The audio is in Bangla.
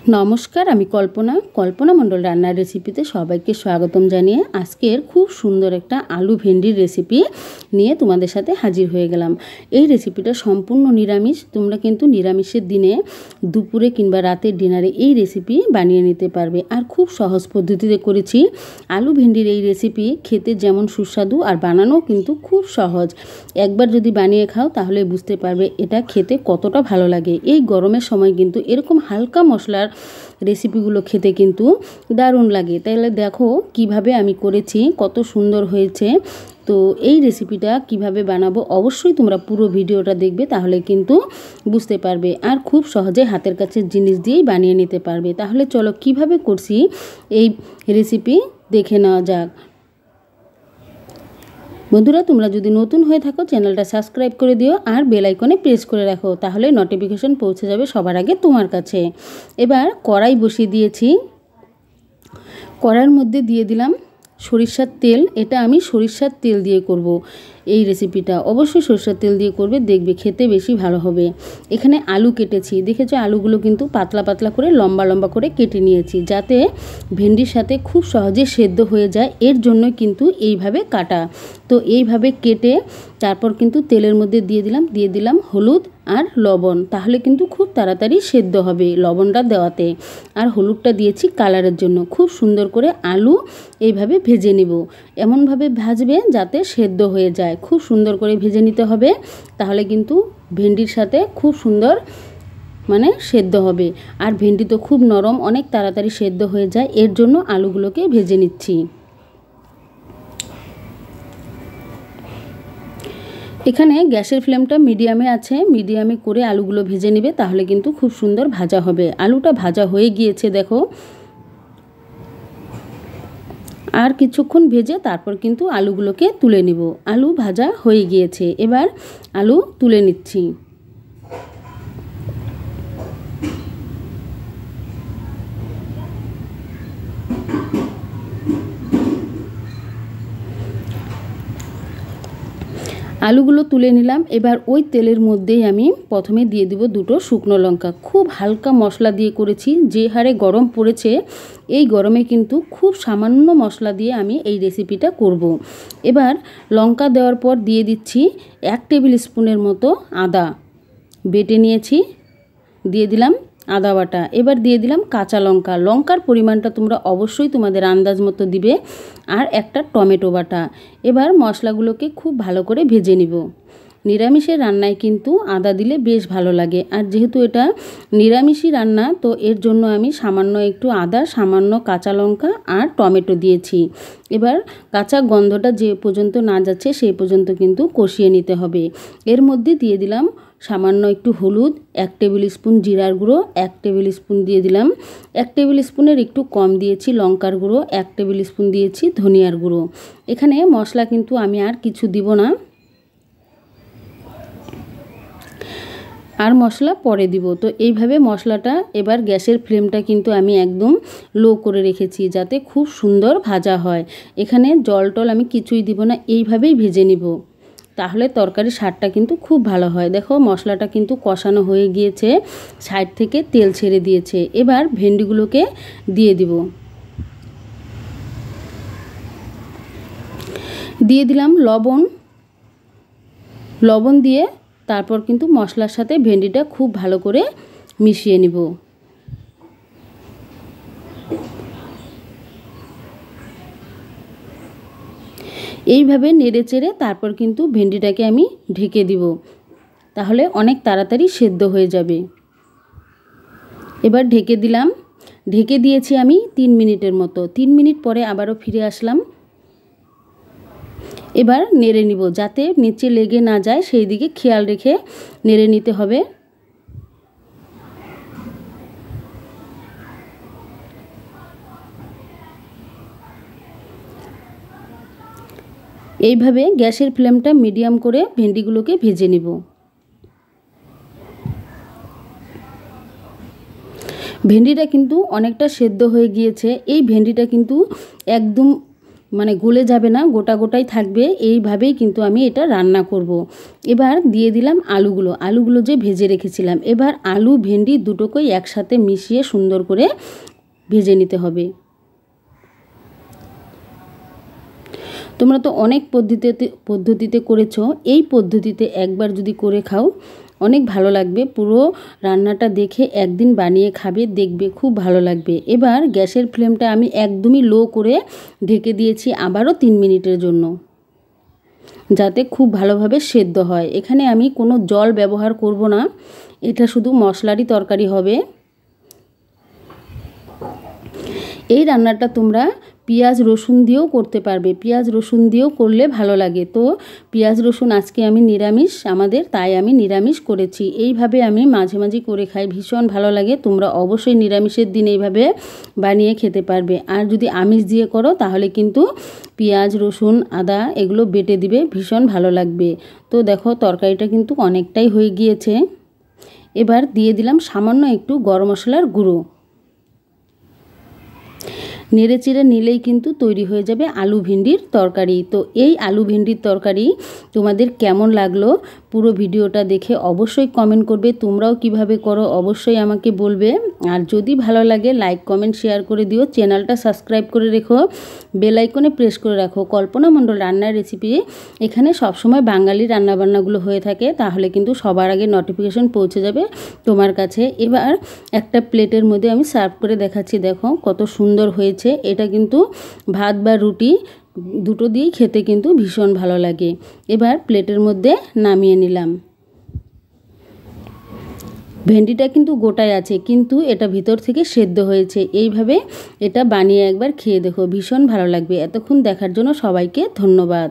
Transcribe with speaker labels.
Speaker 1: নমস্কার, আমি কল্পনা মণ্ডল রান্নার রেসিপিতে সবাইকে স্বাগতম জানিয়ে আজকের খুব সুন্দর একটা আলু ভেন্ডির রেসিপি নিয়ে তোমাদের সাথে হাজির হয়ে গেলাম। এই রেসিপিটা সম্পূর্ণ নিরামিষ। তোমরা কিন্তু নিরামিষের দিনে দুপুরে কিংবা রাতের ডিনারে এই রেসিপি বানিয়ে নিতে পারবে। আর খুব সহজ পদ্ধতিতে করেছি। আলু ভেন্ডির এই রেসিপি খেতে যেমন সুস্বাদু আর বানানো কিন্তু খুব সহজ। একবার যদি বানিয়ে খাও তাহলে বুঝতে পারবে এটা খেতে কতটা ভালো লাগে। এই গরমের সময় কিন্তু এরকম হালকা মশলার রেসিপিগুলো খেতে কিন্তু দারুণ লাগে। তাহলে দেখো কিভাবে আমি করেছি, কত সুন্দর হয়েছে। তো এই রেসিপিটা কিভাবে বানাবো অবশ্যই তোমরা পুরো ভিডিওটা দেখবে, তাহলে কিন্তু বুঝতে পারবে। আর খুব সহজে হাতের কাছের জিনিস দিয়েই বানিয়ে নিতে পারবে। তাহলে চলো কিভাবে করছি এই রেসিপি দেখে নেওয়া যাক। বন্ধুরা, তোমরা যদি নতুন হয়ে থাকো চ্যানেলটা সাবস্ক্রাইব করে দিও আর বেল আইকনে প্রেস করে রাখো, তাহলে নোটিফিকেশন পৌঁছে যাবে সবার আগে তোমার কাছে। এবার কড়াই বসিয়ে দিয়েছি। কড়াইয়ের মধ্যে দিয়ে দিলাম সরিষার তেল। এটা আমি সরিষার তেল দিয়ে করব এই রেসিপিটা। অবশ্যই সরিষার তেল দিয়ে করবে, দেখবে খেতে বেশি ভালো হবে। এখানে আলু কেটেছি, দেখেছো আলুগুলো কিন্তু পাতলা পাতলা করে লম্বা লম্বা করে কেটে নিয়েছি, যাতে ভেন্ডির সাথে খুব সহজে সেদ্ধ হয়ে যায়। এর জন্যই কিন্তু এইভাবে কাটা। তো এইভাবে কেটে তারপর কিন্তু তেলের মধ্যে দিয়ে দিলাম হলুদ আর লবণ, তাহলে কিন্তু খুব তাড়াতাড়ি সেদ্ধ হবে লবণটা দেওয়াতে। আর হলুদটা দিয়েছি কালারের জন্য। খুব সুন্দর করে আলু এইভাবে ভেজে নেব। এমনভাবে ভাজবে যাতে সেদ্ধ হয়ে যায়। খুব সুন্দর করে ভেজে নিতে হবে, তাহলে কিন্তু ভেন্ডির সাথে খুব সুন্দর সেদ্ধ হবে। আর ভেন্ডি তো খুব নরম, অনেক তাড়াতাড়ি সেদ্ধ হয়ে যায়। এর জন্য আলুগুলোকে ভেজে নিচ্ছি। এখানে গ্যাসের ফ্লেমটা মিডিয়ামে আছে। মিডিয়ামে করে আলুগুলো ভেজে নেবে, তাহলে কিন্তু খুব সুন্দর ভাজা হবে। আলুটা ভাজা হয়ে গিয়েছে দেখো। আর কিছুক্ষণ ভেজে তারপর কিন্তু আলুগুলোকে তুলে নিব। আলু ভাজা হয়ে গিয়েছে, এবার আলু তুলে নিচ্ছি। আলুগুলো তুলে নিলাম। এবার ওই তেলের মধ্যেই আমি প্রথমে দিয়ে দিব দুটো শুকনো লঙ্কা। খুব হালকা মশলা দিয়ে করেছি। যে হারে গরম পড়েছে, এই গরমে কিন্তু খুব সামান্য মশলা দিয়ে আমি এই রেসিপিটা করব। এবার লঙ্কা দেওয়ার পর দিয়ে দিচ্ছি 1 টেবিল স্পুনের মতো আদা বেটে নিয়েছি, দিয়ে দিলাম আদা বাটা। এবার দিয়ে দিলাম কাঁচা লঙ্কা। লঙ্কার পরিমাণটা তোমরা অবশ্যই তোমাদের আন্দাজ মতো দিবে। আর একটা টমেটো বাটা। এবার মশলাগুলোকে খুব ভালো করে ভেজে নিব। নিরামিষের রান্নায় কিন্তু আদা দিলে বেশ ভালো লাগে। আর যেহেতু এটা নিরামিষই রান্না, তো এর জন্য আমি সামান্য একটু আদা, সামান্য কাঁচা লঙ্কা আর টমেটো দিয়েছি। এবার কাঁচা গন্ধটা যে পর্যন্ত না যাচ্ছে সেই পর্যন্ত কিন্তু কষিয়ে নিতে হবে। এর মধ্যে দিয়ে দিলাম সামান্য একটু হলুদ, 1 টেবিল স্পুন জিরার গুঁড়ো, 1 টেবিল স্পুন দিয়ে দিলাম, 1 টেবিল স্পুনের একটু কম দিয়েছি লঙ্কার গুঁড়ো, 1 টেবিল স্পুন দিয়েছি ধনিয়ার গুঁড়ো। এখানে মশলা কিন্তু আমি আর কিছু দিব না, আর মশলা পরে দিব। তো এইভাবে মশলাটা এবার গ্যাসের ফ্লেমটা কিন্তু আমি একদম লো করে রেখেছি, যাতে খুব সুন্দর ভাজা হয়। এখানে জল টল আমি কিছুই দিব না, এইভাবেই ভেজে নিব, তাহলে তরকারির স্বাদটা কিন্তু খুব ভালো হয়। দেখো মশলাটা কিন্তু কষানো হয়ে গিয়েছে, সাইড থেকে তেল ছেড়ে দিয়েছে। এবার ভেন্ডিগুলোকে দিয়ে দিব। দিয়ে দিলাম লবণ দিয়ে তারপর কিন্তু মশলার সাথে ভেন্ডিটা খুব ভালো করে মিশিয়ে নিব। এইভাবে নেড়ে চেড়ে তারপর কিন্তু ভেন্ডিটাকে আমি ঢেকে দিব, তাহলে অনেক তাড়াতাড়ি সেদ্ধ হয়ে যাবে। এবার ঢেকে দিলাম। ঢেকে দিয়েছি আমি 3 মিনিটের মতো। 3 মিনিট পরে আবারও ফিরে আসলাম। এবার নেড়ে নিব, যাতে নিচে লেগে না যায় সেই দিকে খেয়াল রেখে নেড়ে নিতে হবে। এইভাবে গ্যাসের ফ্লেমটা মিডিয়াম করে ভেন্ডিগুলোকে ভেজে নিব। ভেন্ডিটা কিন্তু অনেকটা সেদ্ধ হয়ে গিয়েছে। এই ভেন্ডিটা কিন্তু একদম মানে গলে যাবে না, গোটা গোটাই থাকবে। এইভাবেই কিন্তু আমি এটা রান্না করব। এবার দিয়ে দিলাম আলুগুলো যে ভেজে রেখেছিলাম। এবার আলু ভেন্ডি দুটোকেই একসাথে মিশিয়ে সুন্দর করে ভেজে নিতে হবে। তোমরা তো অনেক পদ্ধতিতে করেছো, এই পদ্ধতিতে একবার যদি করে খাও অনেক ভালো লাগবে। পুরো রান্নাটা দেখে একদিন বানিয়ে খাবে, দেখবে খুব ভালো লাগবে। এবার গ্যাসের ফ্লেমটা আমি একদমই লো করে ঢেকে দিয়েছি আবারও 3 মিনিটের জন্য, যাতে খুব ভালোভাবে সেদ্ধ হয়। এখানে আমি কোনো জল ব্যবহার করব না, এটা শুধু মশলারই তরকারি হবে। এই রান্নাটা তোমরা পেঁয়াজ রসুন দিয়েও করতে পারবে, পেঁয়াজ রসুন দিয়েও করলে ভালো লাগে। তো পেঁয়াজ রসুন আজকে আমি নিরামিষ আমাদের, তাই আমি নিরামিষ করেছি। এইভাবে আমি মাঝে মাঝে করে খাই, ভীষণ ভালো লাগে। তোমরা অবশ্যই নিরামিষের দিন এইভাবে বানিয়ে খেতে পারবে। আর যদি আমিষ দিয়ে করো তাহলে কিন্তু পেঁয়াজ রসুন আদা এগুলো বেটে দিবে, ভীষণ ভালো লাগবে। তো দেখো তরকারিটা কিন্তু অনেকটাই হয়ে গিয়েছে। এবার দিয়ে দিলাম সামান্য একটু গরম মশলার গুঁড়ো। নেড়ে চেড়ে নিলেই কিন্তু তৈরি হয়ে যাবে আলু ভেন্ডির তরকারি। তো এই আলু ভেন্ডির তরকারি তোমাদের কেমন লাগলো পুরো ভিডিওটা দেখে অবশ্যই কমেন্ট করবে। তোমরাও কিভাবে করো অবশ্যই আমাকে বলবে। আর যদি ভালো লাগে লাইক কমেন্ট শেয়ার করে দিও, চ্যানেলটা সাবস্ক্রাইব করে রেখো, বেল আইকনে প্রেস করে রাখো। কল্পনা মণ্ডল রান্নার রেসিপি এখানে সবসময় বাঙালি রান্নাবান্নাগুলো হয়ে থাকে, তাহলে কিন্তু সবার আগে নোটিফিকেশন পৌঁছে যাবে তোমার কাছে। এবার একটা প্লেটের মধ্যে আমি সার্ভ করে দেখাচ্ছি, দেখো কত সুন্দর হয়েছে। এটা কিন্তু ভাত বা রুটি দুটো দিয়েই খেতে কিন্তু ভীষণ ভালো লাগে। এবার প্লেটের মধ্যে নামিয়ে নিলাম। ভেন্ডিটা কিন্তু গোটায় আছে, কিন্তু এটা ভিতর থেকে সেদ্ধ হয়েছে। এইভাবে এটা বানিয়ে একবার খেয়ে দেখো, ভীষণ ভালো লাগবে। এতক্ষণ দেখার জন্য সবাইকে ধন্যবাদ।